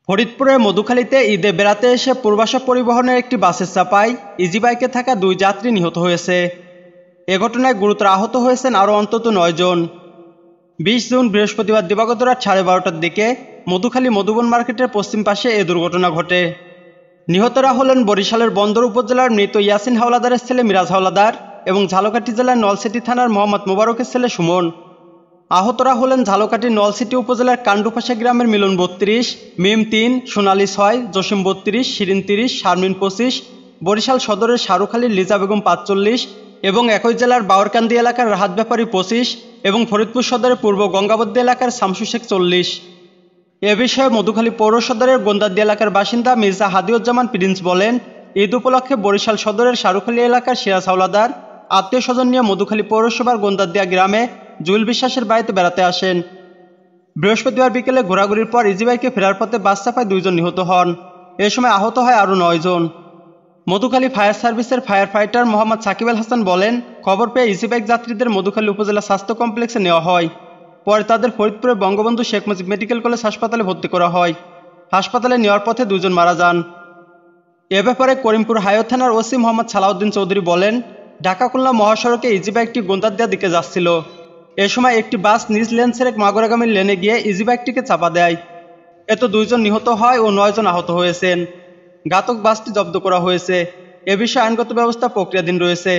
ফরিদপুরের মধুখালীতে ঈদে বেড়াতে এসে পূর্বাশা পরিবহনের একটি বাসের চাপায় ইজি বাইকে থাকা 2 যাত্রী নিহত হয়েছে। এ ঘটনায় গুরুতর আহত হয়েছেন আরও অন্তত 9 জন। 20 জুন বৃহস্পতিবার দিবাগত রাত 12:30টার দিকে মধুখালী মধুবন মার্কেটের পশ্চিম পাশে এ দুর্ঘটনা ঘটে। নিহতরা হলেন বরিশালের বন্দর উপজেলার মৃত ইয়াসিন হাওলাদারের ছেলে মিরাজ হাওলাদার এবং ঝালকাঠি জেলার নলছিটি থানার মোহাম্মদ মোবারকের ছেলে সুমন। আহতরা হলেন ঝালকাঠির নলছিটি উপজেলার কান্ডুপাশা গ্রামের মিলন 32, মিম 3, সোনালী 6, জসিম 32, শিরিন 30, শারমিন 25, বরিশাল সদরের শাহরুখালীর লিজা বেগম 45 এবং একই জেলার বাওরকান্দি এলাকার রাহাত ব্যাপারী 25 এবং ফরিদপুর সদরের পূর্ব গঙ্গাবদ্দী এলাকার শামসু শেখ 40। এ বিষয়ে মধুখালী পৌর সদরের গোন্দাদ্দি এলাকার বাসিন্দা মির্জা হাদিউজ্জামান প্রিন্স বলেন, ঈদ উপলক্ষে বরিশাল সদরের শাহরুখালী এলাকার সিরাজ হাওলাদার আত্মীয় স্বজন নিয়ে মধুখালী পৌরসভার গোন্দাদ্দিয়া গ্রামে জুয়েল বিশ্বাসের বাড়িতে বেড়াতে আসেন। বৃহস্পতিবার বিকেলে ঘোরাঘুরির পর ইজিবাইকে ফেরার পথে বাস চাপায় 2 জন নিহত হন। এ সময় আহত হয় আরও 9 জন। মধুখালী ফায়ার সার্ভিসের ফায়ার ফাইটার মোহাম্মদ সাকিব আল হাসান বলেন, খবর পেয়ে ইজিবাইক যাত্রীদের মধুখালী উপজেলা স্বাস্থ্য কমপ্লেক্সে নেওয়া হয়। পরে তাদের ফরিদপুরের বঙ্গবন্ধু শেখ মুজিব মেডিকেল কলেজ হাসপাতালে ভর্তি করা হয়। হাসপাতালে নেওয়ার পথে 2 জন মারা যান। এ ব্যাপারে করিমপুর হাইওয়ে থানার ওসি মোহাম্মদ সালাউদ্দিন চৌধুরী বলেন, ঢাকা খুলনা মহাসড়কে ইজিবাইকটি গোন্দাদ্দিয়া দিকে যাচ্ছিল। এ সময় একটি বাস নিজ লেন ছেড়ে মাগুরাগামী লেনে গিয়ে ইজিবাইকটিকে চাপা দেয়। এতে 2 জন নিহত হয় ও 9 জন আহত হয়েছেন। ঘাতক বাসটি জব্দ করা হয়েছে। এ বিষয়ে আইনগত ব্যবস্থা প্রক্রিয়াধীন রয়েছে।